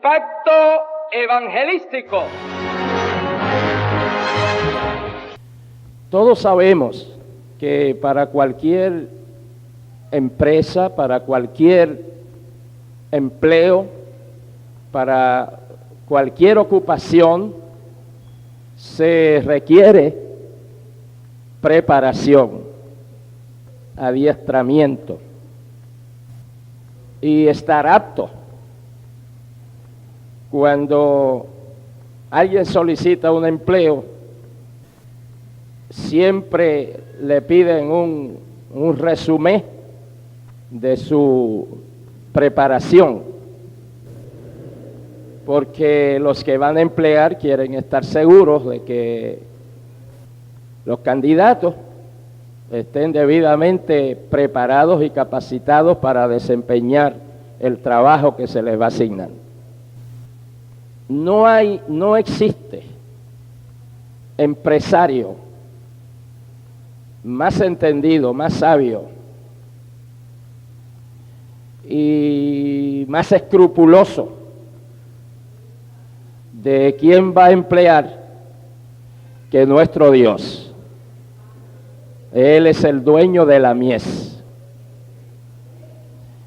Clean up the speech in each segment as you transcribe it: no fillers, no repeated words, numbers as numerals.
Impacto evangelístico. Todos sabemos que para cualquier empresa, para cualquier empleo, para cualquier ocupación, se requiere preparación, adiestramiento y estar apto. Cuando alguien solicita un empleo, siempre le piden un resumen de su preparación, porque los que van a emplear quieren estar seguros de que los candidatos estén debidamente preparados y capacitados para desempeñar el trabajo que se les va a asignar. No existe empresario más entendido, más sabio y más escrupuloso de quién va a emplear que nuestro Dios. Él es el dueño de la mies.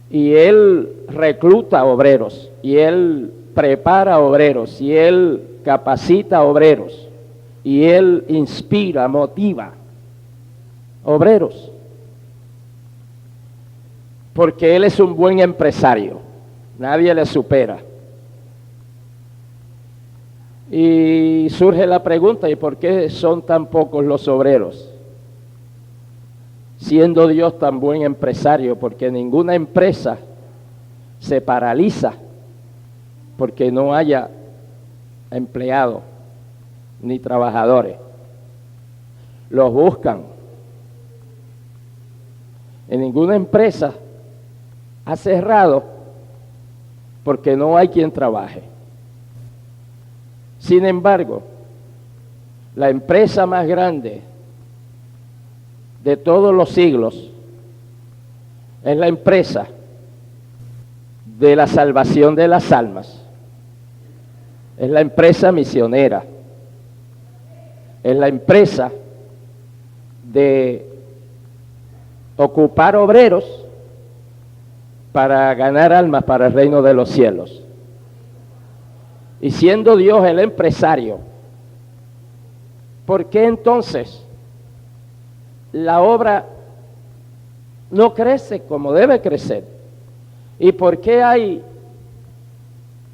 Y Él recluta obreros, y Él prepara obreros, y Él capacita obreros, y Él inspira, motiva obreros. Porque Él es un buen empresario, nadie le supera. Y surge la pregunta, ¿y por qué son tan pocos los obreros? Siendo Dios tan buen empresario, porque ninguna empresa se paraliza porque no haya empleados ni trabajadores. Los buscan. En ninguna empresa ha cerrado porque no hay quien trabaje. Sin embargo, la empresa más grande de todos los siglos es la empresa de la salvación de las almas. Es la empresa misionera. Es la empresa de ocupar obreros para ganar almas para el reino de los cielos. Y siendo Dios el empresario, ¿por qué entonces la obra no crece como debe crecer? ¿Y por qué hay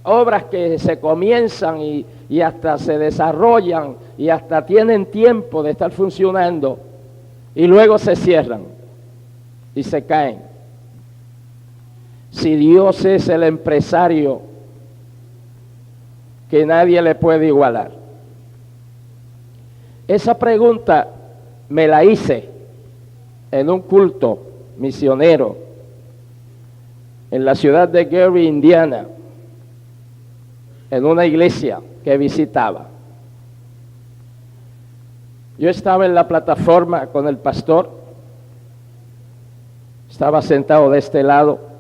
obras que se comienzan y hasta se desarrollan y hasta tienen tiempo de estar funcionando y luego se cierran y se caen? Si Dios es el empresario que nadie le puede igualar. Esa pregunta me la hice en un culto misionero en la ciudad de Gary, Indiana, en una iglesia que visitaba. Yo estaba en la plataforma con el pastor, estaba sentado de este lado,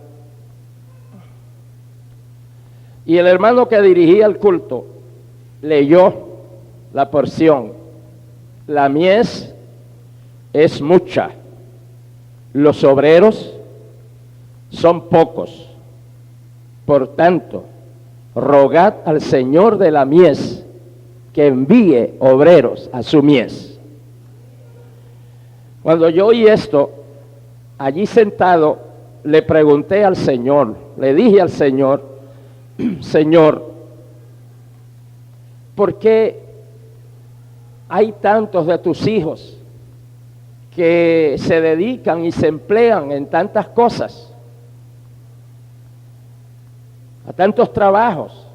y el hermano que dirigía el culto leyó la porción: la mies es mucha, los obreros son pocos, por tanto, rogad al Señor de la mies que envíe obreros a su mies. Cuando yo oí esto, allí sentado, le pregunté al Señor, le dije al Señor: Señor, ¿por qué hay tantos de tus hijos que se dedican y se emplean en tantas cosas, a tantos trabajos,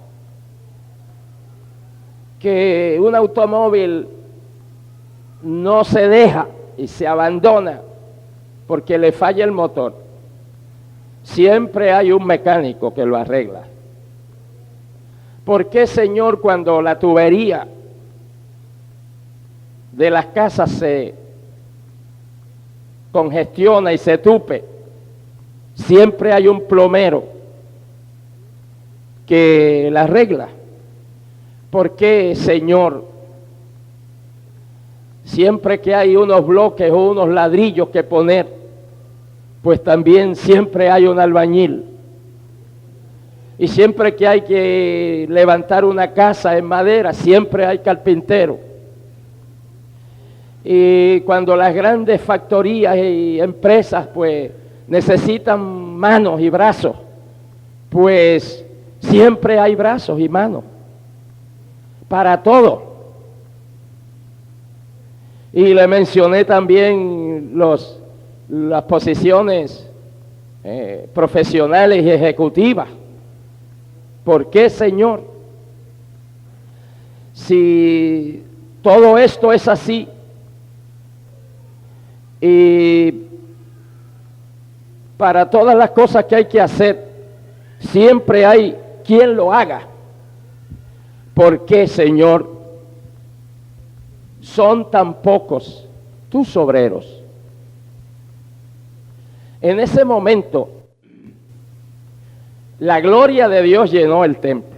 que un automóvil no se deja y se abandona porque le falla el motor? Siempre hay un mecánico que lo arregla. ¿Por qué, Señor, cuando la tubería de las casas se congestiona y se tupe, siempre hay un plomero que la regla. ¿Por qué, Señor? Siempre que hay unos bloques o unos ladrillos que poner, pues también siempre hay un albañil. Y siempre que hay que levantar una casa en madera, siempre hay carpintero. Y cuando las grandes factorías y empresas pues necesitan manos y brazos, pues siempre hay brazos y manos para todo. Y le mencioné también las posiciones profesionales y ejecutivas. ¿Por qué, Señor? Si todo esto es así, y para todas las cosas que hay que hacer, siempre hay quien lo haga. ¿Por qué, Señor, son tan pocos tus obreros? En ese momento, la gloria de Dios llenó el templo.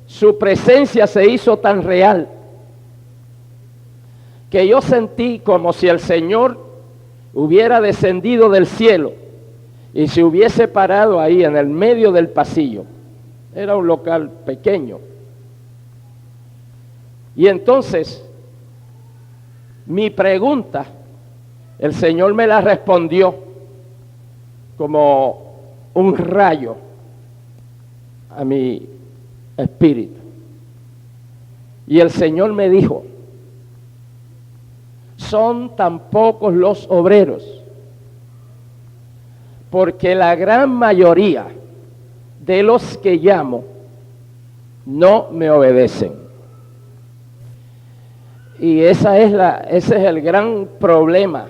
Su presencia se hizo tan real que yo sentí como si el Señor hubiera descendido del cielo y se hubiese parado ahí en el medio del pasillo. Era un local pequeño. Y entonces, mi pregunta, el Señor me la respondió como un rayo a mi espíritu. Y el Señor me dijo: son tan pocos los obreros, porque la gran mayoría de los que llamo no me obedecen. Y ese es el gran problema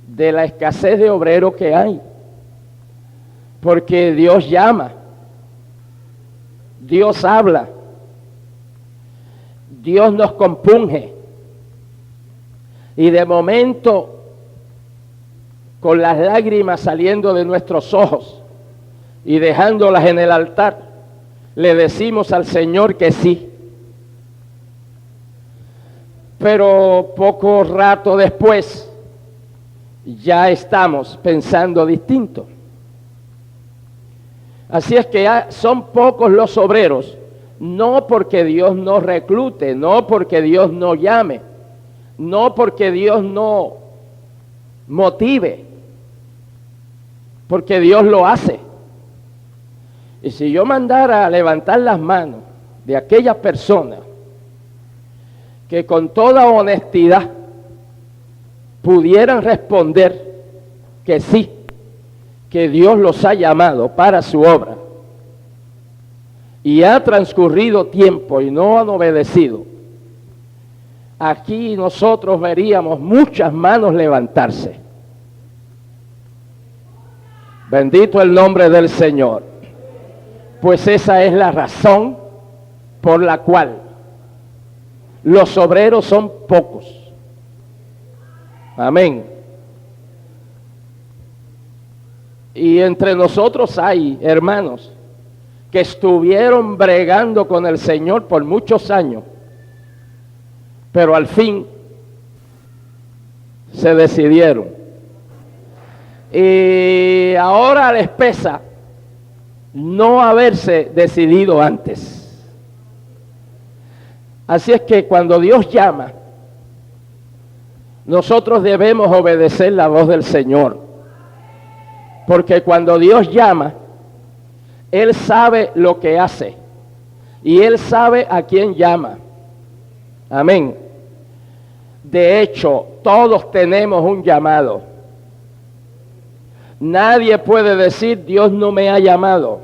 de la escasez de obreros que hay. Porque Dios llama, Dios habla, Dios nos compunge. Y de momento, con las lágrimas saliendo de nuestros ojos y dejándolas en el altar, le decimos al Señor que sí. Pero poco rato después, ya estamos pensando distinto. Así es que ya son pocos los obreros, no porque Dios no reclute, no porque Dios no llame, no porque Dios no motive, porque Dios lo hace. Y si yo mandara a levantar las manos de aquellas personas que con toda honestidad pudieran responder que sí, que Dios los ha llamado para su obra, y ha transcurrido tiempo y no han obedecido, aquí nosotros veríamos muchas manos levantarse. Bendito el nombre del Señor. Pues esa es la razón por la cual los obreros son pocos. Amén. Y entre nosotros hay hermanos que estuvieron bregando con el Señor por muchos años, pero al fin se decidieron. Y ahora les pesa no haberse decidido antes. Así es que cuando Dios llama, nosotros debemos obedecer la voz del Señor. Porque cuando Dios llama, Él sabe lo que hace. Y Él sabe a quién llama. Amén. De hecho, todos tenemos un llamado. Nadie puede decir: Dios no me ha llamado.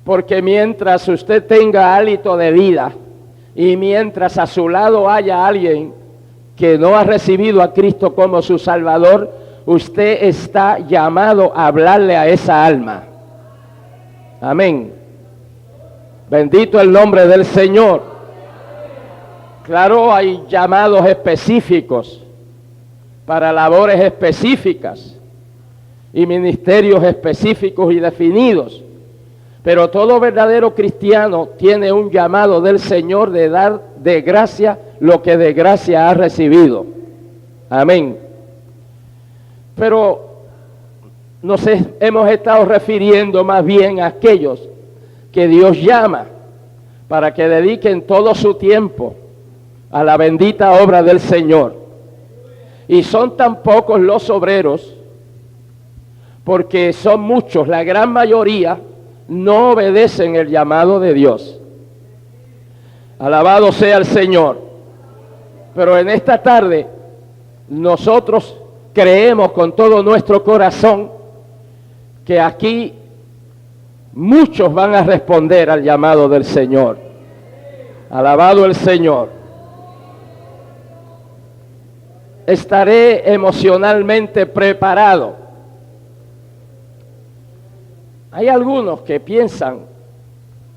Porque mientras usted tenga hálito de vida y mientras a su lado haya alguien que no ha recibido a Cristo como su Salvador, usted está llamado a hablarle a esa alma. Amén. Bendito el nombre del Señor. Claro, hay llamados específicos para labores específicas. y ministerios específicos y definidos. Pero todo verdadero cristiano tiene un llamado del Señor de dar de gracia lo que de gracia ha recibido. Amén. Pero hemos estado refiriendo más bien a aquellos que Dios llama para que dediquen todo su tiempo a la bendita obra del Señor. Y son tan pocos los obreros, porque son muchos, la gran mayoría no obedecen el llamado de Dios. Alabado sea el Señor. Pero en esta tarde nosotros creemos con todo nuestro corazón que aquí muchos van a responder al llamado del Señor. Alabado el Señor. Estaré emocionalmente preparado. Hay algunos que piensan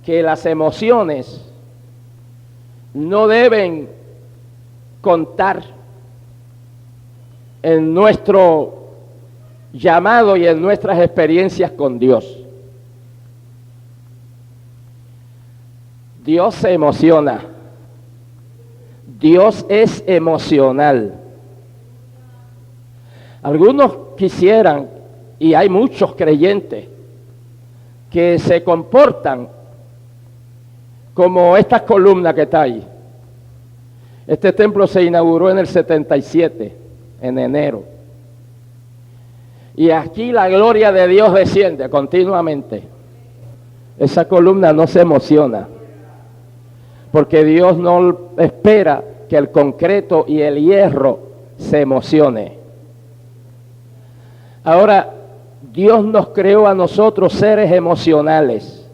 que las emociones no deben contar en nuestro llamado y en nuestras experiencias con Dios. Dios se emociona. Dios es emocional. Algunos quisieran, y hay muchos creyentes, que se comportan como esta columna que está ahí. Este templo se inauguró en el 77, en enero. Y aquí la gloria de Dios desciende continuamente. Esa columna no se emociona, porque Dios no espera que el concreto y el hierro se emocione. Ahora, Dios nos creó a nosotros seres emocionales,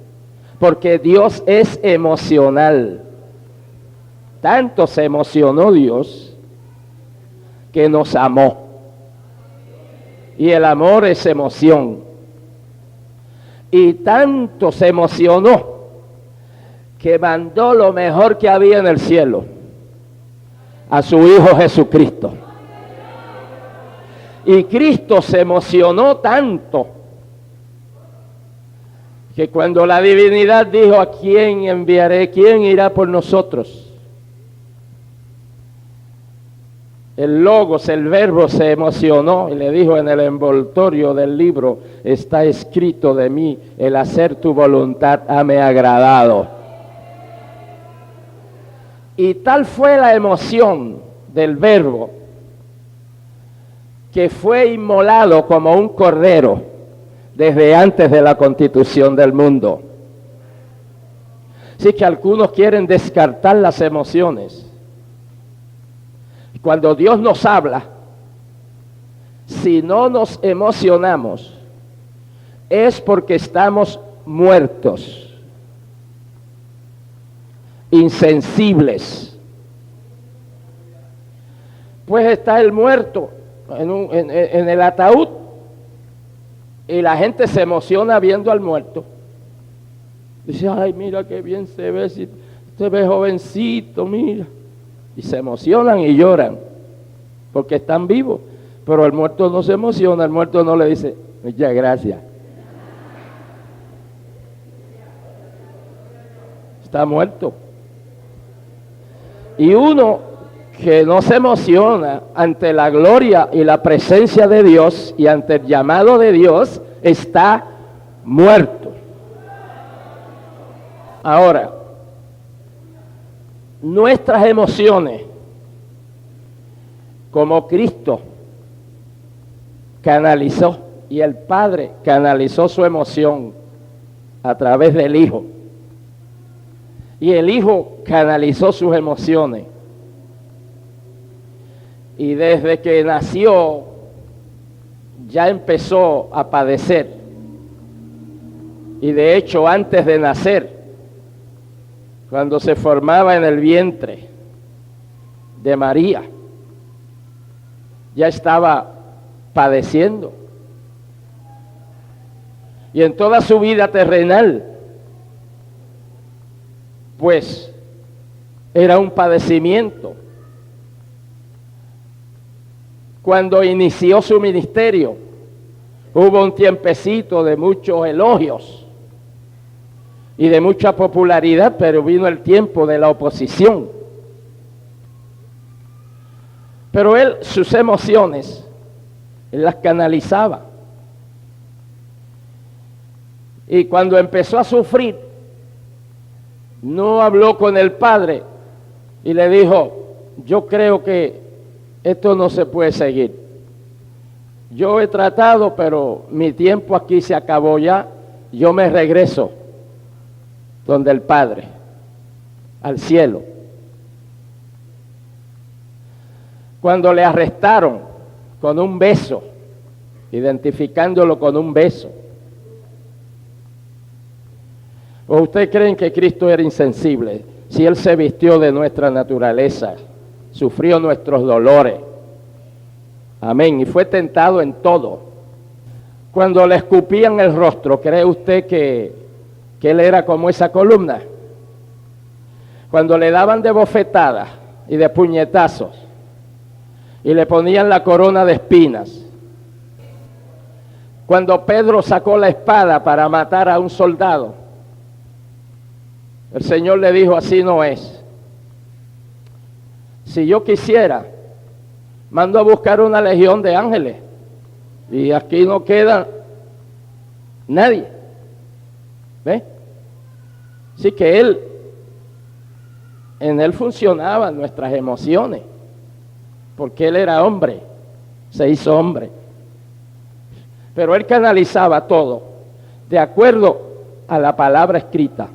porque Dios es emocional. Tanto se emocionó Dios que nos amó. Y el amor es emoción. Y tanto se emocionó que mandó lo mejor que había en el cielo, a su Hijo Jesucristo. Y Cristo se emocionó tanto que cuando la divinidad dijo: ¿a quién enviaré? ¿Quién irá por nosotros? El Logos, el Verbo, se emocionó y le dijo en el envoltorio del libro: está escrito de mí, el hacer tu voluntad hame agradado. Y tal fue la emoción del Verbo, que fue inmolado como un cordero desde antes de la constitución del mundo. Así que algunos quieren descartar las emociones. Cuando Dios nos habla, si no nos emocionamos, es porque estamos muertos, insensibles. Pues está el muerto en el ataúd y la gente se emociona viendo al muerto. Dice: ay, mira qué bien se ve, si se ve jovencito, mira. Y se emocionan y lloran porque están vivos. Pero el muerto no se emociona, el muerto no le dice: muchas gracias. Está muerto. Y uno que no se emociona ante la gloria y la presencia de Dios y ante el llamado de Dios, está muerto. Ahora, nuestras emociones, como Cristo canalizó y el Padre canalizó su emoción a través del Hijo, y el Hijo canalizó sus emociones, y desde que nació ya empezó a padecer, y de hecho antes de nacer, cuando se formaba en el vientre de María, ya estaba padeciendo. Y en toda su vida terrenal, pues, era un padecimiento. Cuando inició su ministerio, Hubo un tiempecito de muchos elogios y de mucha popularidad, pero vino el tiempo de la oposición. Pero él, sus emociones, él las canalizaba. Y cuando empezó a sufrir, no habló con el padre y le dijo: yo creo que esto no se puede seguir. Yo he tratado, pero mi tiempo aquí se acabó ya. Yo me regreso donde el Padre, al cielo. Cuando le arrestaron con un beso, identificándolo con un beso, ¿o ustedes creen que Cristo era insensible? Si Él se vistió de nuestra naturaleza, sufrió nuestros dolores, amén, y fue tentado en todo. Cuando le escupían el rostro, ¿cree usted que Él era como esa columna? Cuando le daban de bofetadas y de puñetazos y le ponían la corona de espinas, cuando Pedro sacó la espada para matar a un soldado, el Señor le dijo: así no es. Si yo quisiera, mando a buscar una legión de ángeles y aquí no queda nadie. ¿Ve? Así que en él funcionaban nuestras emociones, porque él era hombre, se hizo hombre. Pero él canalizaba todo de acuerdo a la palabra escrita.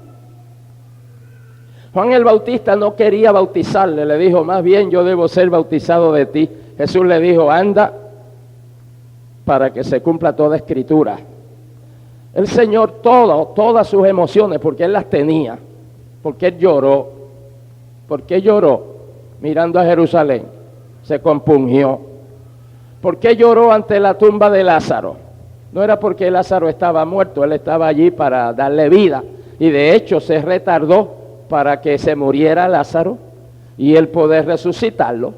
Juan el Bautista no quería bautizarle, le dijo: más bien yo debo ser bautizado de ti. Jesús le dijo: anda, para que se cumpla toda escritura. El Señor, todas sus emociones, porque Él las tenía, porque Él lloró, porque lloró mirando a Jerusalén, se compungió. ¿Por qué lloró ante la tumba de Lázaro? No era porque Lázaro estaba muerto, Él estaba allí para darle vida, y de hecho se retardó para que se muriera Lázaro y Él poder resucitarlo,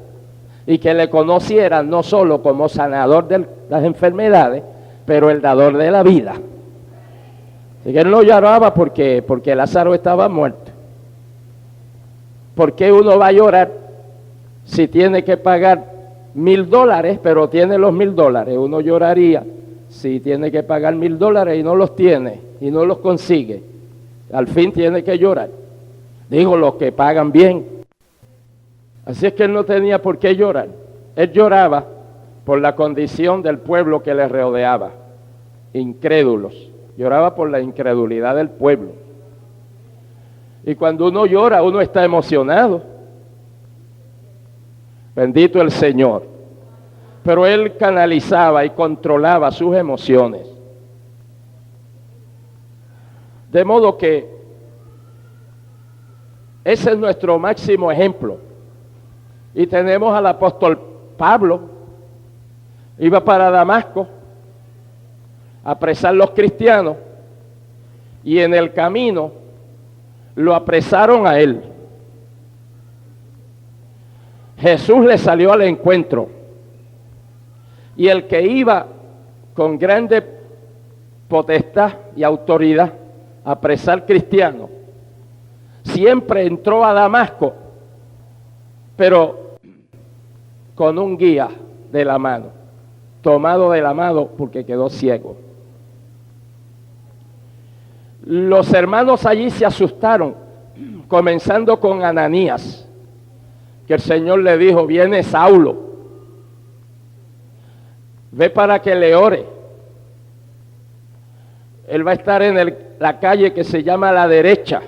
y que le conocieran no solo como sanador de las enfermedades, pero el dador de la vida. Así que Él no lloraba porque Lázaro estaba muerto. ¿Por qué uno va a llorar si tiene que pagar $1,000, pero tiene los $1,000? Uno lloraría si tiene que pagar $1,000 y no los tiene y no los consigue. Al fin tiene que llorar. Digo, los que pagan bien. Así es que él no tenía por qué llorar. Él lloraba por la condición del pueblo que le rodeaba, incrédulos. Lloraba por la incredulidad del pueblo. Y cuando uno llora, uno está emocionado. Bendito el Señor. Pero él canalizaba y controlaba sus emociones. De modo que ese es nuestro máximo ejemplo. Y tenemos al apóstol Pablo, iba para Damasco a apresar los cristianos, y en el camino lo apresaron a él. Jesús le salió al encuentro, y el que iba con grande potestad y autoridad a apresar cristianos, siempre entró a Damasco, pero con un guía de la mano, tomado de la mano porque quedó ciego. Los hermanos allí se asustaron, comenzando con Ananías, que el Señor le dijo: viene Saulo, ve para que le ore. Él va a estar en la calle que se llama La Derecha.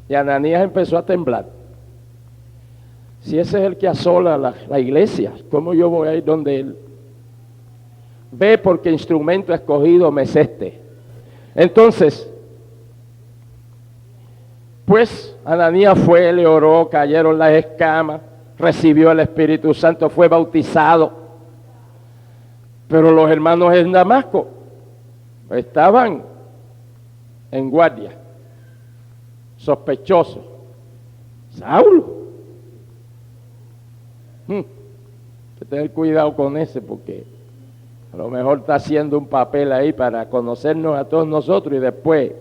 Y Ananías empezó a temblar. Si ese es el que asola la iglesia, ¿cómo yo voy a ir donde él? Ve, porque instrumento escogido me es este. Entonces, pues Ananías fue, le oró, cayeron las escamas, recibió el Espíritu Santo, fue bautizado. Pero los hermanos en Damasco estaban en guardia, sospechosos. Saulo. Hay que tener cuidado con ese, porque A lo mejor está haciendo un papel ahí para conocernos a todos nosotros y después.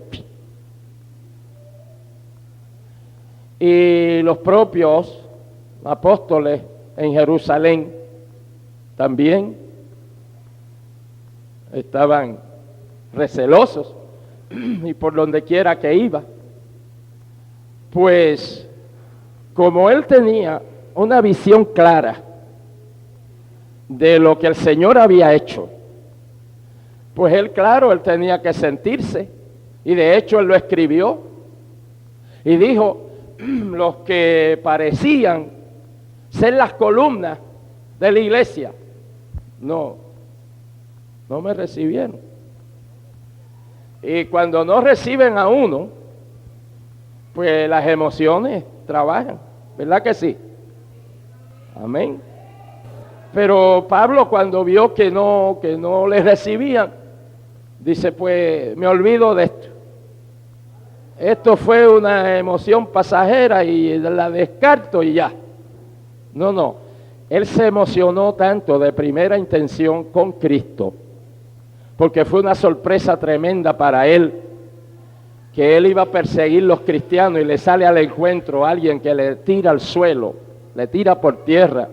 Y los propios apóstoles en Jerusalén también estaban recelosos y por donde quiera que iba, pues como él tenía una visión clara de lo que el Señor había hecho, pues él, claro, él tenía que sentirse, y de hecho él lo escribió y dijo: los que parecían ser las columnas de la iglesia no me recibieron. Y cuando no reciben a uno, pues las emociones trabajan, ¿verdad que sí? Amén. Pero Pablo, cuando vio que no le recibían, dice: pues me olvido de esto. Esto fue una emoción pasajera y la descarto y ya. No. Él se emocionó tanto de primera intención con Cristo, porque fue una sorpresa tremenda para él, que él iba a perseguir los cristianos y le sale al encuentro alguien que le tira al suelo, le tira por tierra.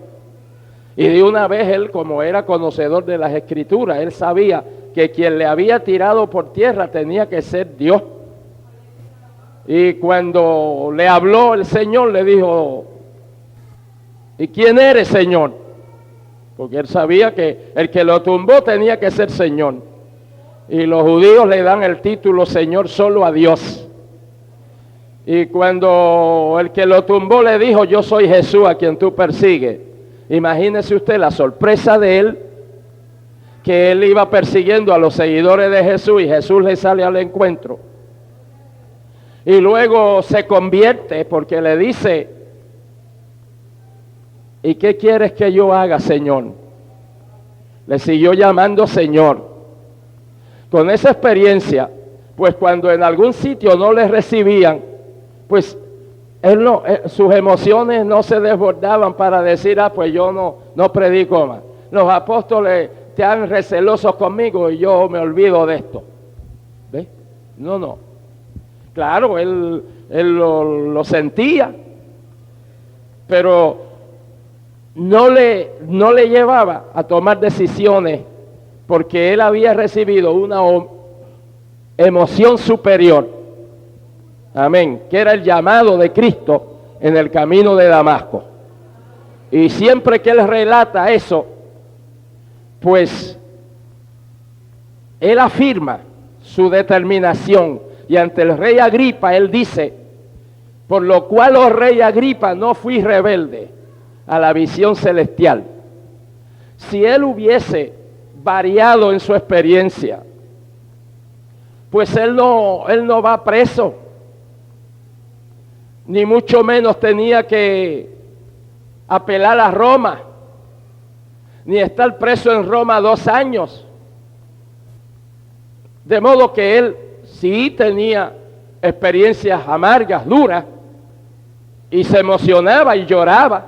Y de una vez él, como era conocedor de las Escrituras, él sabía que quien le había tirado por tierra tenía que ser Dios. Y cuando le habló el Señor, le dijo: ¿y quién eres, Señor? Porque él sabía que el que lo tumbó tenía que ser Señor. Y los judíos le dan el título Señor solo a Dios. Y cuando el que lo tumbó le dijo: yo soy Jesús a quien tú persigues, imagínese usted la sorpresa de él, que él iba persiguiendo a los seguidores de Jesús y Jesús le sale al encuentro. Y luego se convierte porque le dice: ¿y qué quieres que yo haga, Señor? Le siguió llamando Señor. Con esa experiencia, pues cuando en algún sitio no le recibían, pues sus emociones no se desbordaban para decir: pues yo no predico más. Los apóstoles están recelosos conmigo y yo me olvido de esto. ¿Ves? No. Claro, él lo sentía, pero no le llevaba a tomar decisiones, porque él había recibido una emoción superior, amén, que era el llamado de Cristo en el camino de Damasco. Y siempre que él relata eso, pues él afirma su determinación, y ante el rey Agripa él dice: por lo cual, oh rey Agripa, no fui rebelde a la visión celestial. Si él hubiese variado en su experiencia, pues él no va preso, ni mucho menos tenía que apelar a Roma, ni estar preso en Roma 2 años. De modo que él sí tenía experiencias amargas, duras, y se emocionaba y lloraba,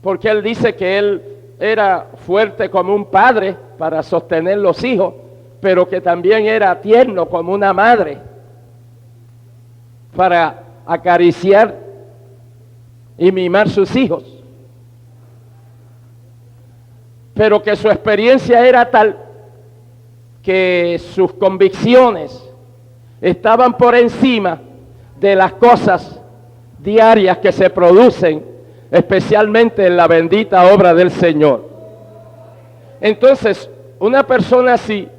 porque él dice que él era fuerte como un padre para sostener los hijos, pero que también era tierno como una madre para acariciar y mimar sus hijos. Pero que su experiencia era tal que sus convicciones estaban por encima de las cosas diarias que se producen, especialmente en la bendita obra del Señor. Entonces, una persona así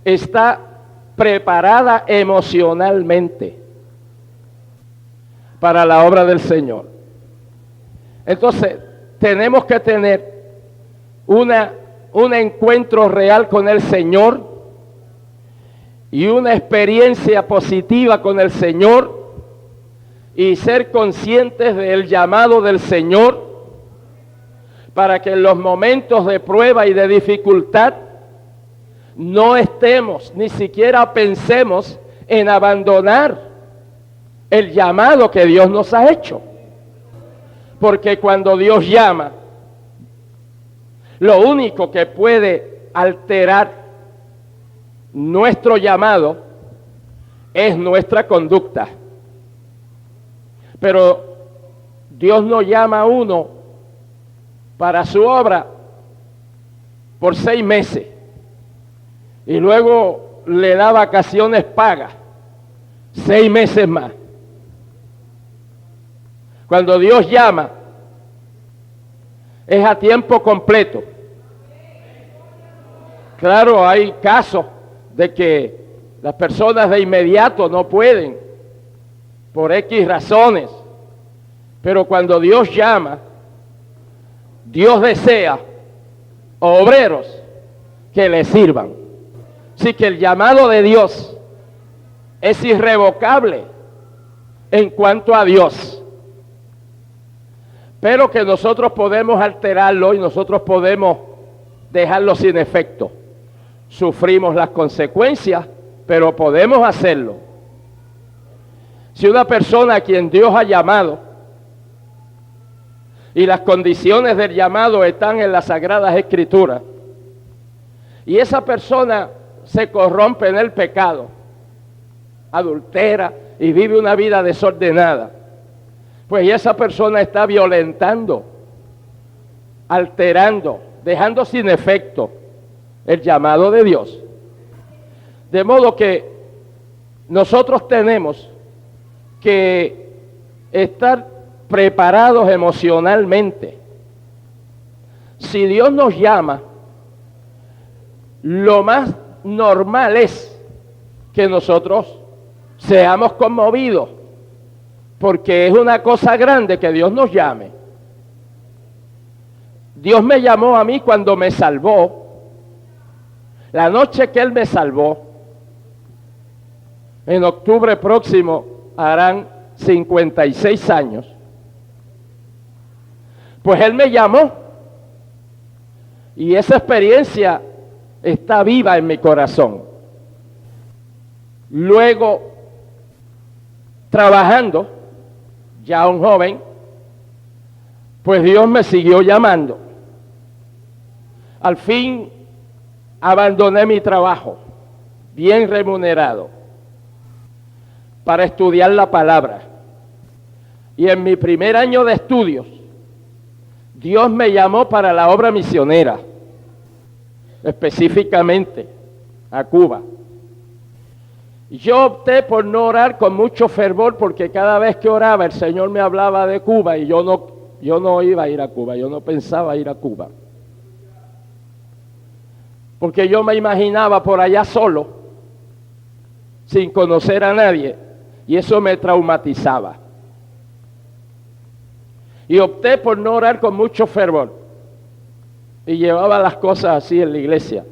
está preparada emocionalmente para la obra del Señor. Entonces, tenemos que tener un encuentro real con el Señor y una experiencia positiva con el Señor, y ser conscientes del llamado del Señor, para que en los momentos de prueba y de dificultad no estemos, ni siquiera pensemos en abandonar el llamado que Dios nos ha hecho. Porque cuando Dios llama, Lo único que puede alterar nuestro llamado es nuestra conducta. Pero Dios no llama a uno para su obra por 6 meses y luego le da vacaciones pagas 6 meses más. Cuando Dios llama es a tiempo completo. Claro, hay casos de que las personas de inmediato no pueden por X razones, pero cuando Dios llama, Dios desea obreros que le sirvan. Así que el llamado de Dios es irrevocable en cuanto a Dios, pero que nosotros podemos alterarlo y nosotros podemos dejarlo sin efecto. Sufrimos las consecuencias, pero podemos hacerlo. Si una persona a quien Dios ha llamado y las condiciones del llamado están en las Sagradas Escrituras, y esa persona se corrompe en el pecado, adultera y vive una vida desordenada, pues esa persona está violentando, alterando, dejando sin efecto el llamado de Dios. De modo que nosotros tenemos que estar preparados emocionalmente. Si Dios nos llama, lo más normal es que nosotros seamos conmovidos, porque es una cosa grande que Dios nos llame. Dios me llamó a mí cuando me salvó. La noche que Él me salvó, en octubre próximo harán 56 años, pues Él me llamó y esa experiencia está viva en mi corazón. Luego, trabajando, ya un joven, pues Dios me siguió llamando. Al fin abandoné mi trabajo, bien remunerado, para estudiar la palabra. Y en mi primer año de estudios, Dios me llamó para la obra misionera, específicamente a Cuba. Y yo opté por no orar con mucho fervor, porque cada vez que oraba el Señor me hablaba de Cuba y yo no iba a ir a Cuba, yo no pensaba ir a Cuba. Porque yo me imaginaba por allá solo, sin conocer a nadie, y eso me traumatizaba. Y opté por no orar con mucho fervor, y llevaba las cosas así en la iglesia.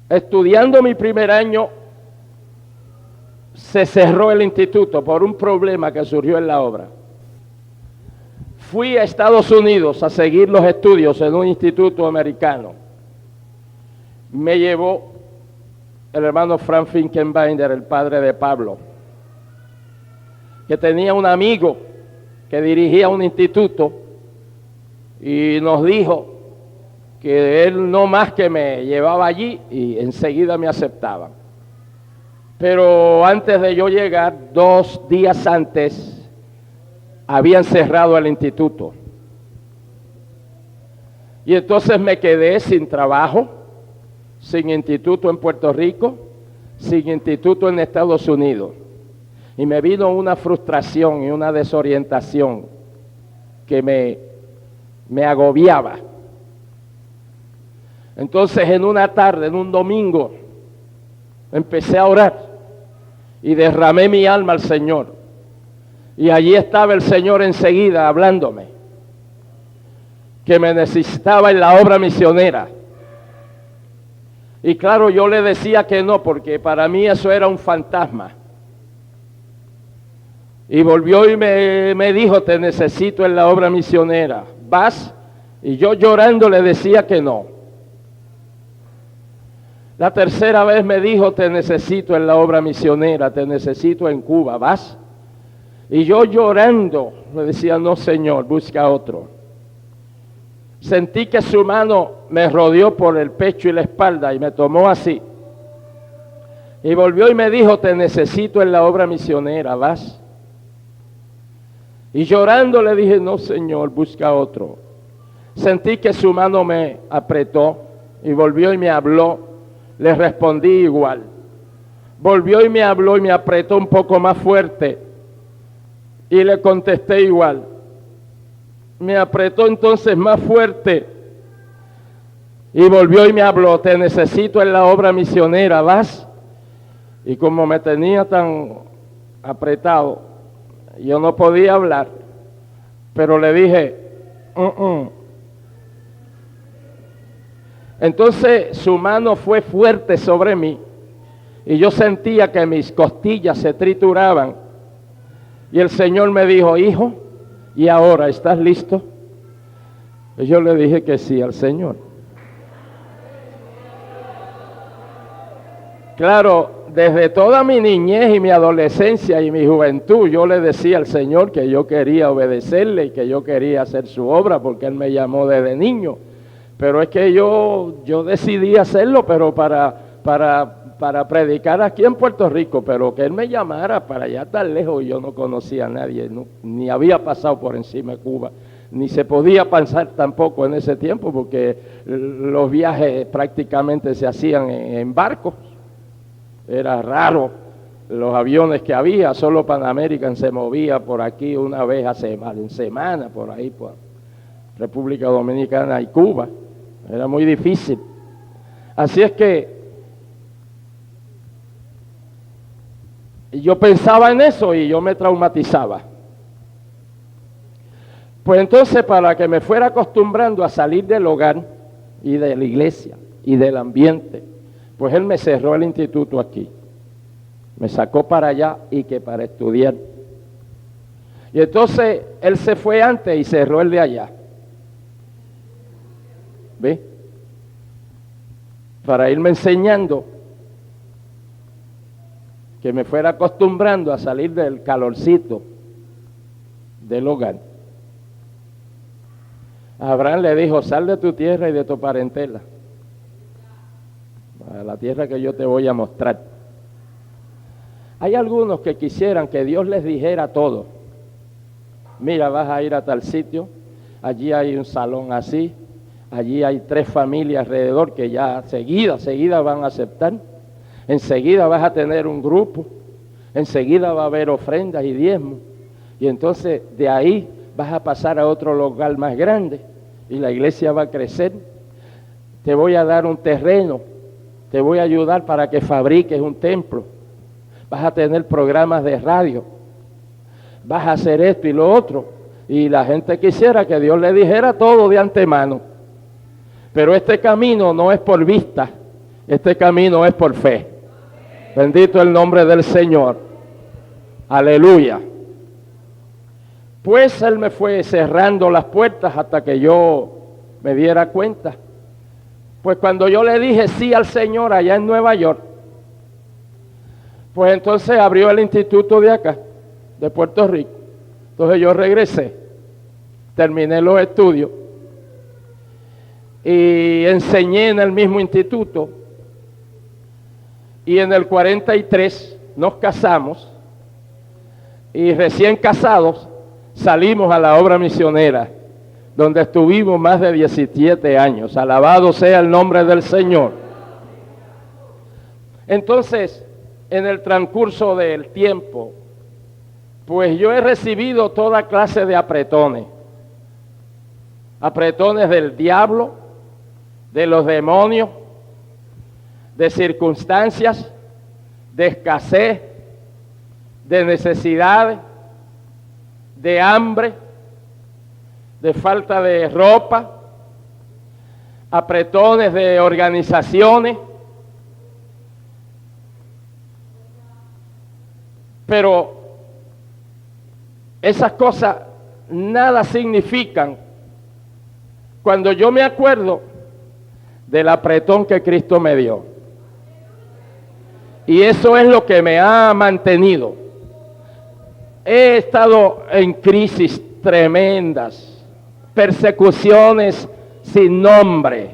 Estudiando mi primer año, se cerró el instituto por un problema que surgió en la obra. Fui a Estados Unidos a seguir los estudios en un instituto americano. Me llevó el hermano Frank Finkenbinder, el padre de Pablo, que tenía un amigo que dirigía un instituto y nos dijo que él no más que me llevaba allí y enseguida me aceptaban. Pero antes de yo llegar, 2 días antes, habían cerrado el instituto. Y entonces me quedé sin trabajo, sin instituto en Puerto Rico, sin instituto en Estados Unidos. Y me vino una frustración y una desorientación que me agobiaba. Entonces en una tarde, en un domingo, empecé a orar y derramé mi alma al Señor. Y allí estaba el Señor enseguida hablándome, que me necesitaba en la obra misionera. Y claro, yo le decía que no, porque para mí eso era un fantasma. Y volvió y me dijo, te necesito en la obra misionera, ¿vas? Y yo llorando le decía que no. La tercera vez me dijo, te necesito en la obra misionera, te necesito en Cuba, ¿vas? Y yo llorando le decía, no Señor, busca otro. sentí que su mano me rodeó por el pecho y la espalda y me tomó así. Y volvió y me dijo, te necesito en la obra misionera, ¿vas? Y llorando le dije, no señor, busca otro. Sentí que su mano me apretó y volvió y me habló. Le respondí igual. Volvió y me habló y me apretó un poco más fuerte. Y le contesté igual. Me apretó entonces más fuerte. Y volvió y me habló, te necesito en la obra misionera, ¿vas? Y como me tenía tan apretado, yo no podía hablar, pero le dije, Entonces su mano fue fuerte sobre mí y yo sentía que mis costillas se trituraban. Y el Señor me dijo, hijo, ¿y ahora estás listo? Y yo le dije que sí al Señor. Claro, desde toda mi niñez y mi adolescencia y mi juventud, yo le decía al Señor que yo quería obedecerle y que yo quería hacer su obra porque Él me llamó desde niño. Pero es que yo decidí hacerlo, pero para predicar aquí en Puerto Rico, pero que Él me llamara para allá tan lejos, yo no conocía a nadie, ni había pasado por encima de Cuba, ni se podía pasar tampoco en ese tiempo, porque los viajes prácticamente se hacían en barcos. Era raro los aviones que había, solo Pan American se movía por aquí una vez en semana, por ahí, por República Dominicana y Cuba. Era muy difícil. Así es que yo pensaba en eso y yo me traumatizaba. Pues entonces, para que me fuera acostumbrando a salir del hogar y de la iglesia y del ambiente, pues Él me cerró el instituto aquí. Me sacó para allá y que para estudiar. Y entonces Él se fue antes y cerró el de allá. ¿Ve? Para irme enseñando, que me fuera acostumbrando a salir del calorcito del hogar. Abraham le dijo, sal de tu tierra y de tu parentela, a la tierra que yo te voy a mostrar. Hay algunos que quisieran que Dios les dijera todo. Mira, vas a ir a tal sitio, allí hay un salón así, allí hay 3 familias alrededor que ya seguida van a aceptar. Enseguida vas a tener un grupo, enseguida va a haber ofrendas y diezmos. Y entonces de ahí vas a pasar a otro lugar más grande y la iglesia va a crecer. Te voy a dar un terreno, te voy a ayudar para que fabriques un templo. Vas a tener programas de radio, vas a hacer esto y lo otro. Y la gente quisiera que Dios le dijera todo de antemano. Pero este camino no es por vista, este camino es por fe. Bendito el nombre del Señor. Aleluya. Pues Él me fue cerrando las puertas hasta que yo me diera cuenta. Pues cuando yo le dije sí al Señor allá en Nueva York, pues entonces abrió el instituto de acá, de Puerto Rico. Entonces yo regresé, terminé los estudios y enseñé en el mismo instituto. Y en el 43 nos casamos y recién casados salimos a la obra misionera, donde estuvimos más de 17 años. Alabado sea el nombre del Señor. Entonces, en el transcurso del tiempo, pues yo he recibido toda clase de apretones. Apretones del diablo, de los demonios, de circunstancias, de escasez, de necesidades, de hambre, de falta de ropa, apretones de organizaciones. Pero esas cosas nada significan cuando yo me acuerdo del apretón que Cristo me dio. Y eso es lo que me ha mantenido. He estado en crisis tremendas, persecuciones sin nombre.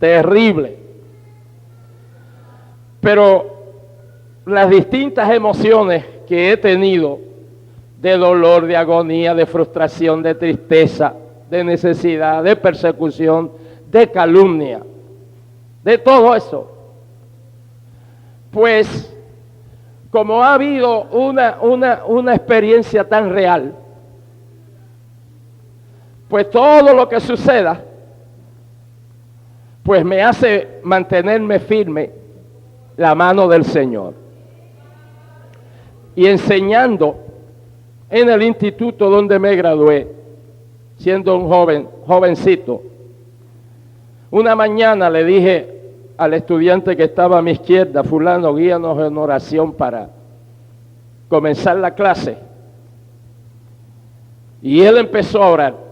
Terrible. Pero las distintas emociones que he tenido, de dolor, de agonía, de frustración, de tristeza, de necesidad, de persecución, de calumnia, de todo eso, pues como ha habido una experiencia tan real, pues todo lo que suceda, pues me hace mantenerme firme la mano del Señor. Y enseñando en el instituto donde me gradué, siendo un jovencito, una mañana le dije al estudiante que estaba a mi izquierda: fulano, guíanos en oración para comenzar la clase. Y él empezó a orar.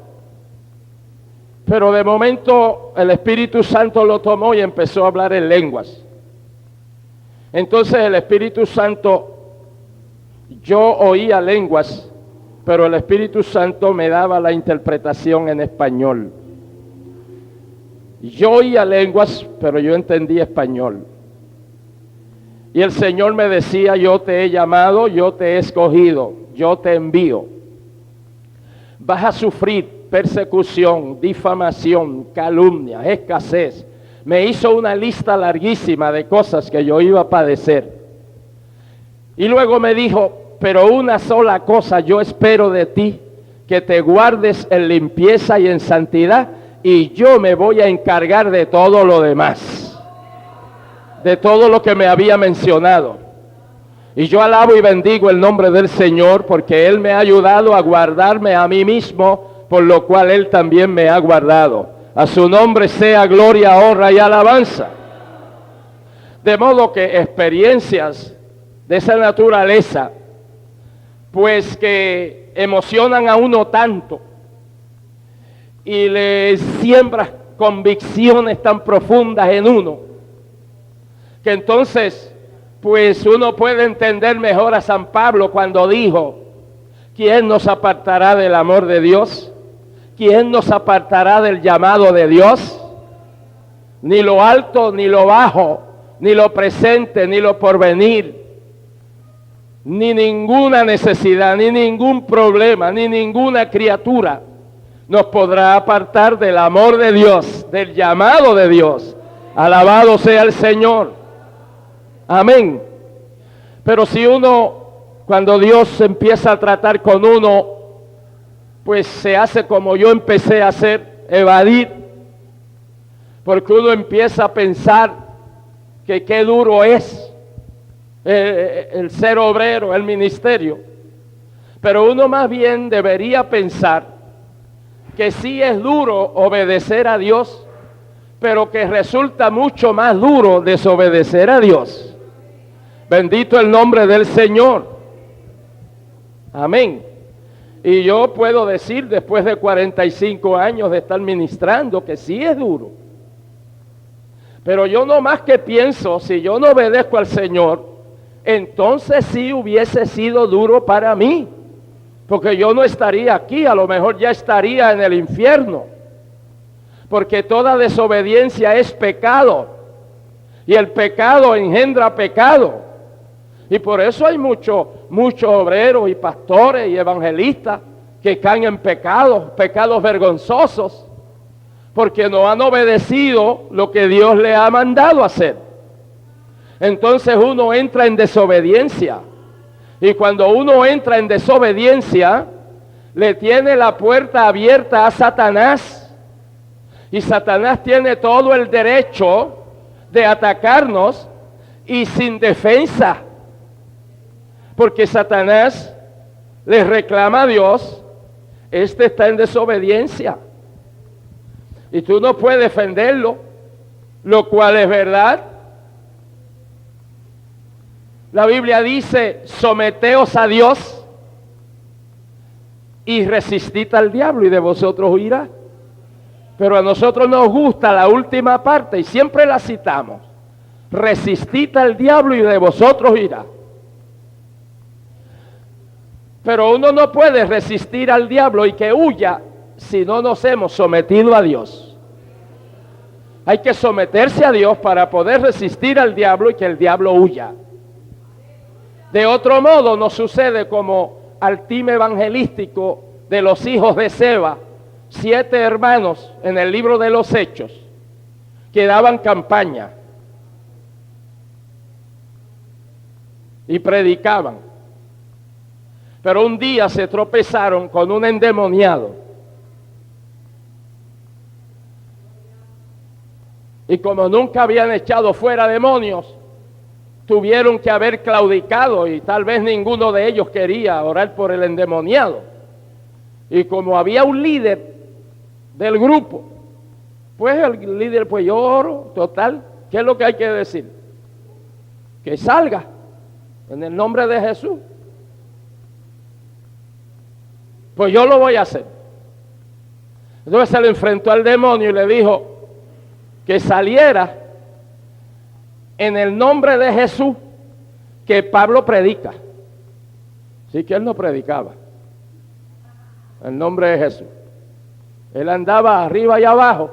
Pero de momento el Espíritu Santo lo tomó y empezó a hablar en lenguas. Entonces el Espíritu Santo, yo oía lenguas, pero el Espíritu Santo me daba la interpretación en español. Yo oía lenguas, pero yo entendía español. Y el Señor me decía: yo te he llamado, yo te he escogido, yo te envío. Vas a sufrir persecución, difamación, calumnia, escasez. Me hizo una lista larguísima de cosas que yo iba a padecer. Y luego me dijo: pero una sola cosa yo espero de ti, que te guardes en limpieza y en santidad, y yo me voy a encargar de todo lo demás, de todo lo que me había mencionado. Y yo alabo y bendigo el nombre del Señor, porque Él me ha ayudado a guardarme a mí mismo, por lo cual Él también me ha guardado. A su nombre sea gloria, honra y alabanza. De modo que experiencias de esa naturaleza, pues que emocionan a uno tanto y le siembran convicciones tan profundas en uno, que entonces pues uno puede entender mejor a San Pablo cuando dijo: ¿quién nos apartará del amor de Dios? ¿Quién nos apartará del llamado de Dios? Ni lo alto, ni lo bajo, ni lo presente, ni lo porvenir, ni ninguna necesidad, ni ningún problema, ni ninguna criatura nos podrá apartar del amor de Dios, del llamado de Dios. Alabado sea el Señor. Amén. Pero si uno, cuando Dios empieza a tratar con uno, pues se hace como yo empecé a hacer, evadir, porque uno empieza a pensar que qué duro es el ser obrero, el ministerio. Pero uno más bien debería pensar que sí es duro obedecer a Dios, pero que resulta mucho más duro desobedecer a Dios. Bendito el nombre del Señor. Amén. Y yo puedo decir, después de 45 años de estar ministrando, que sí es duro. Pero yo no más que pienso, si yo no obedezco al Señor, entonces sí hubiese sido duro para mí. Porque yo no estaría aquí, a lo mejor ya estaría en el infierno. Porque toda desobediencia es pecado. Y el pecado engendra pecado. Y por eso hay muchos obreros y pastores y evangelistas que caen en pecados vergonzosos, porque no han obedecido lo que Dios le ha mandado hacer. Entonces uno entra en desobediencia. Y cuando uno entra en desobediencia, le tiene la puerta abierta a Satanás. Y Satanás tiene todo el derecho de atacarnos y sin defensa. Porque Satanás le reclama a Dios: este está en desobediencia. Y tú no puedes defenderlo, lo cual es verdad. La Biblia dice: someteos a Dios y resistid al diablo y de vosotros huirá. Pero a nosotros nos gusta la última parte y siempre la citamos: resistid al diablo y de vosotros huirá. Pero uno no puede resistir al diablo y que huya si no nos hemos sometido a Dios. Hay que someterse a Dios para poder resistir al diablo y que el diablo huya. De otro modo nos sucede como al team evangelístico de los hijos de Seba, 7 hermanos en el libro de los Hechos, que daban campaña y predicaban. Pero un día se tropezaron con un endemoniado. Y como nunca habían echado fuera demonios, tuvieron que haber claudicado y tal vez ninguno de ellos quería orar por el endemoniado. Y como había un líder del grupo, pues el líder, pues yo oro, total, ¿qué es lo que hay que decir? Que salga en el nombre de Jesús. Pues yo lo voy a hacer. Entonces se le enfrentó al demonio y le dijo que saliera en el nombre de Jesús que Pablo predica. Sí, que él no predicaba el nombre de Jesús. Él andaba arriba y abajo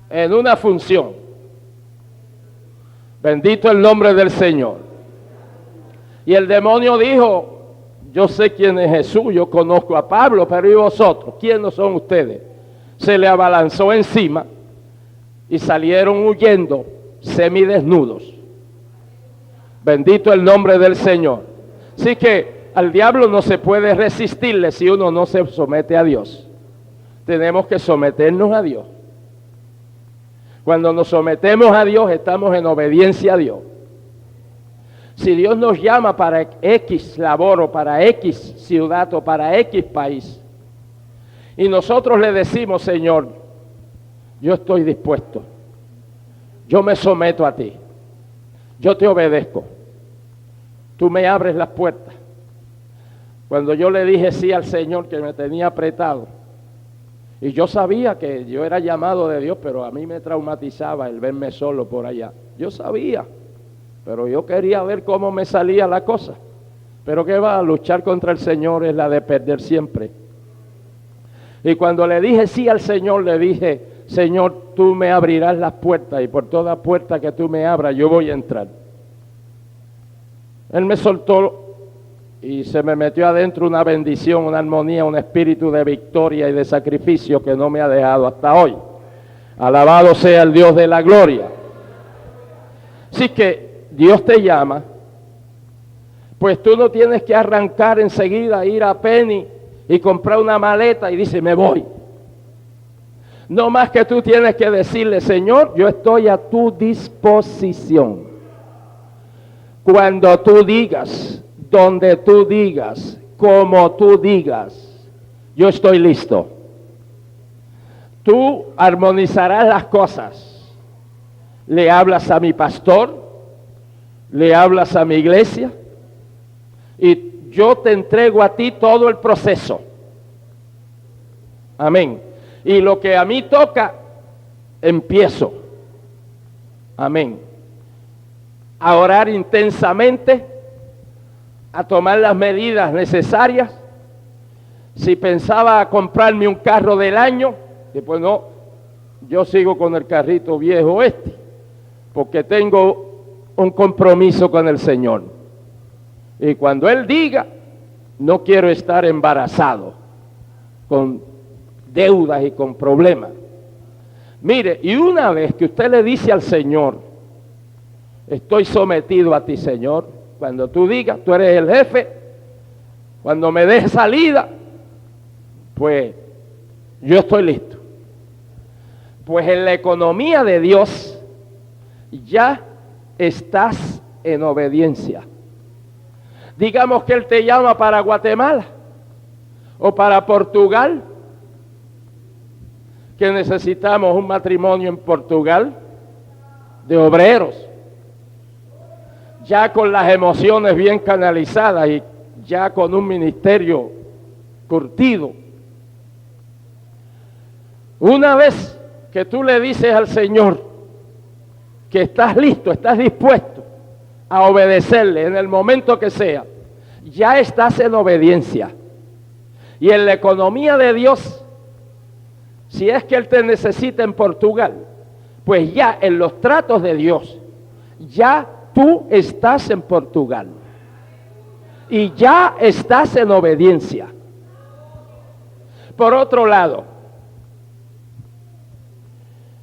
en una función. Bendito el nombre del Señor. Y el demonio dijo: yo sé quién es Jesús, yo conozco a Pablo, pero ¿y vosotros? ¿Quiénes son ustedes? Se le abalanzó encima y salieron huyendo semidesnudos. Bendito el nombre del Señor. Así que al diablo no se puede resistirle si uno no se somete a Dios. Tenemos que someternos a Dios. Cuando nos sometemos a Dios, estamos en obediencia a Dios. Si Dios nos llama para X labor o para X ciudad o para X país, y nosotros le decimos: Señor, yo estoy dispuesto, yo me someto a ti, yo te obedezco, tú me abres las puertas. Cuando yo le dije sí al Señor, que me tenía apretado, y yo sabía que yo era llamado de Dios, pero a mí me traumatizaba el verme solo por allá. Yo sabía, pero yo quería ver cómo me salía la cosa. Pero que va a luchar contra el Señor es la de perder siempre. Y cuando le dije sí al Señor, le dije: Señor, tú me abrirás las puertas, y por toda puerta que tú me abras, yo voy a entrar. Él me soltó y se me metió adentro una bendición, una armonía, un espíritu de victoria y de sacrificio que no me ha dejado hasta hoy. Alabado sea el Dios de la gloria. Así que Dios te llama, pues tú no tienes que arrancar enseguida, ir a Penny y comprar una maleta y dice: me voy. No más que tú tienes que decirle: Señor, yo estoy a tu disposición. Cuando tú digas, donde tú digas, como tú digas, yo estoy listo. Tú armonizarás las cosas. Le hablas a mi pastor, le hablas a mi iglesia, y yo te entrego a ti todo el proceso. Amén. Y lo que a mí toca, empiezo. Amén. A orar intensamente, a tomar las medidas necesarias. Si pensaba comprarme un carro del año, después no, yo sigo con el carrito viejo porque tengo un compromiso con el Señor. Y cuando Él diga, no quiero estar embarazado, con deudas y con problemas. Mire, y una vez que usted le dice al Señor: estoy sometido a ti, Señor, cuando tú digas, tú eres el jefe, cuando me des salida, pues yo estoy listo. Pues en la economía de Dios ya estás en obediencia. Digamos que Él te llama para Guatemala o para Portugal, que necesitamos un matrimonio en Portugal de obreros, ya con las emociones bien canalizadas y ya con un ministerio curtido. Una vez que tú le dices al Señor que estás listo, estás dispuesto a obedecerle en el momento que sea, ya estás en obediencia. Y en la economía de Dios, si es que Él te necesita en Portugal, pues ya en los tratos de Dios, ya tú estás en Portugal. Y ya estás en obediencia. Por otro lado,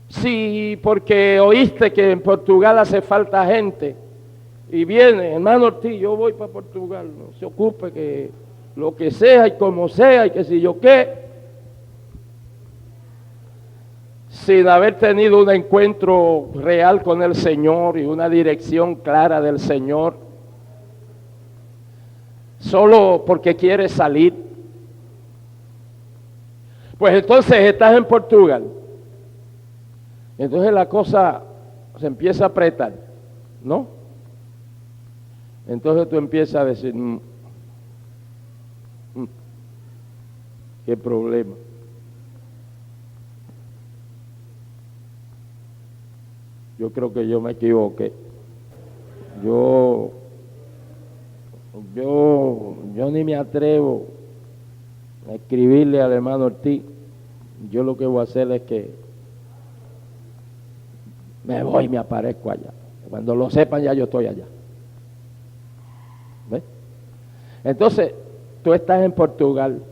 si porque oíste que en Portugal hace falta gente y viene, hermano Ortiz, yo voy para Portugal, no se ocupe que lo que sea y como sea y que si yo qué, sin haber tenido un encuentro real con el Señor y una dirección clara del Señor, solo porque quieres salir, pues entonces estás en Portugal. Entonces la cosa se empieza a apretar, ¿no? Entonces tú empiezas a decir, qué problema. Yo creo que yo me equivoqué. Yo ni me atrevo a escribirle al hermano Ortiz. Yo lo que voy a hacer es que me voy y me aparezco allá. Cuando lo sepan ya yo estoy allá. ¿Ves? Entonces, tú estás en Portugal,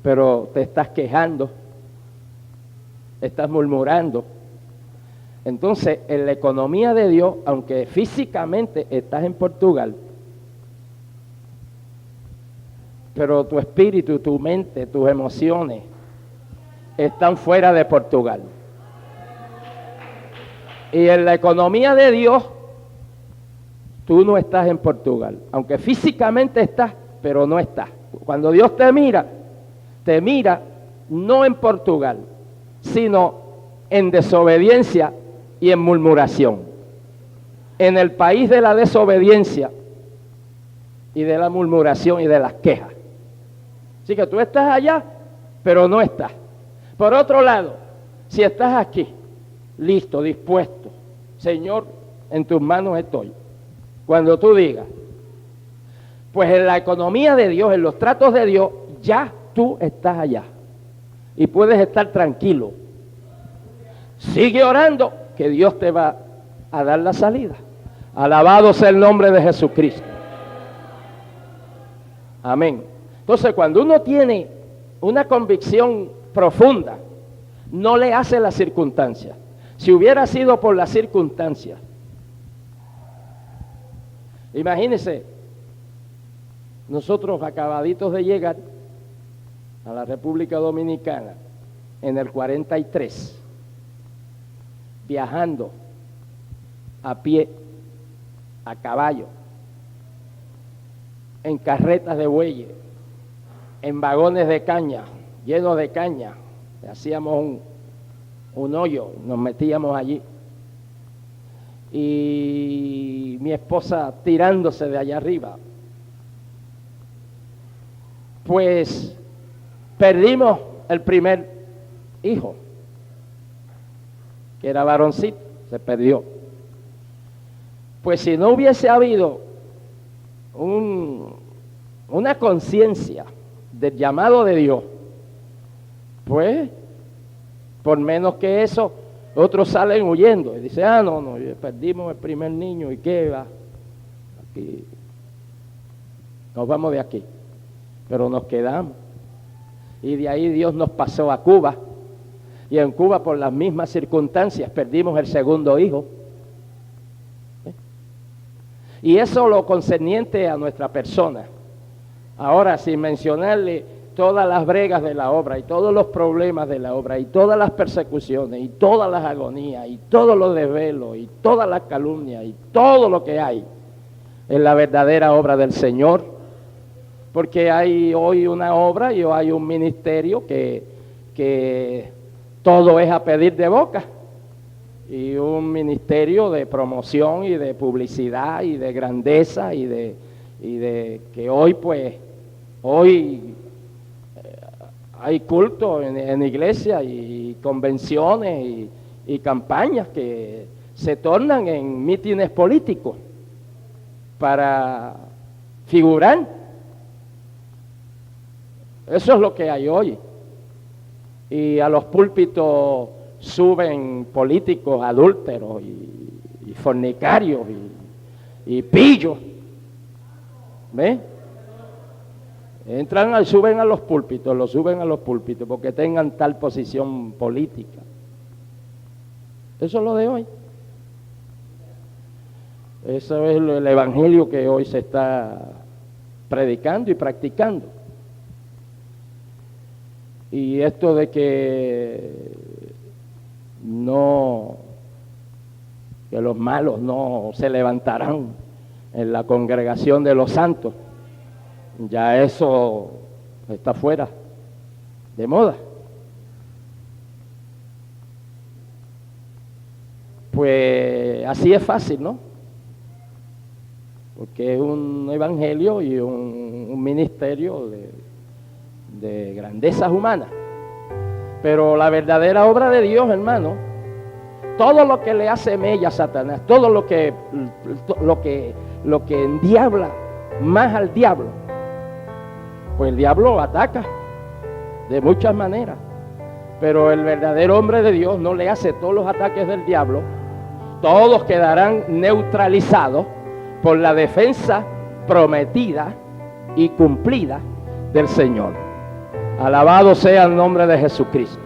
pero te estás quejando, estás murmurando. Entonces, en la economía de Dios, aunque físicamente estás en Portugal, pero tu espíritu, tu mente, tus emociones están fuera de Portugal. Y en la economía de Dios, tú no estás en Portugal, aunque físicamente estás, pero no estás. Cuando Dios te mira no en Portugal, sino en desobediencia y en murmuración. En el país de la desobediencia y de la murmuración y de las quejas. Así que tú estás allá, pero no estás. Por otro lado, si estás aquí, listo, dispuesto, Señor, en tus manos estoy. Cuando tú digas, pues en la economía de Dios, en los tratos de Dios, ya tú estás allá. Y puedes estar tranquilo. Sigue orando, que Dios te va a dar la salida. Alabado sea el nombre de Jesucristo. Amén. Entonces, cuando uno tiene una convicción profunda, no le hace las circunstancias. Si hubiera sido por las circunstancias, imagínense, nosotros acabaditos de llegar a la República Dominicana en el 43, viajando a pie, a caballo, en carretas de bueyes, en vagones de caña, llenos de caña, hacíamos un hoyo, nos metíamos allí, y mi esposa tirándose de allá arriba. Pues perdimos el primer hijo, que era varoncito, se perdió. Pues si no hubiese habido una conciencia del llamado de Dios, pues por menos que eso, otros salen huyendo y dicen, no, perdimos el primer niño y qué va, aquí, nos vamos de aquí, pero nos quedamos. Y de ahí Dios nos pasó a Cuba, y en Cuba por las mismas circunstancias perdimos el segundo hijo. Y eso lo concerniente a nuestra persona. Ahora, sin mencionarle todas las bregas de la obra y todos los problemas de la obra y todas las persecuciones y todas las agonías y todos los desvelos y todas las calumnias y todo lo que hay en la verdadera obra del Señor, porque hay hoy una obra y hay un ministerio que todo es a pedir de boca, y un ministerio de promoción y de publicidad y de grandeza y de que hoy hay culto en iglesia y convenciones y campañas que se tornan en mítines políticos para figurar Eso es lo que hay hoy. Y a los púlpitos suben políticos adúlteros y fornicarios y pillos. ¿Ves? Suben a los púlpitos, lo suben a los púlpitos porque tengan tal posición política. Eso es lo de hoy. Eso es el evangelio que hoy se está predicando y practicando. Y esto de que los malos no se levantarán en la congregación de los santos, ya eso está fuera de moda. Pues así es fácil, ¿no? Porque es un evangelio y un ministerio de grandezas humanas. Pero la verdadera obra de Dios, hermano, todo lo que le hace mella a Satanás, todo lo que endiabla más al diablo, pues el diablo ataca de muchas maneras. Pero el verdadero hombre de Dios no le hace todos los ataques del diablo. Todos quedarán neutralizados por la defensa prometida y cumplida del Señor. Alabado sea el nombre de Jesucristo.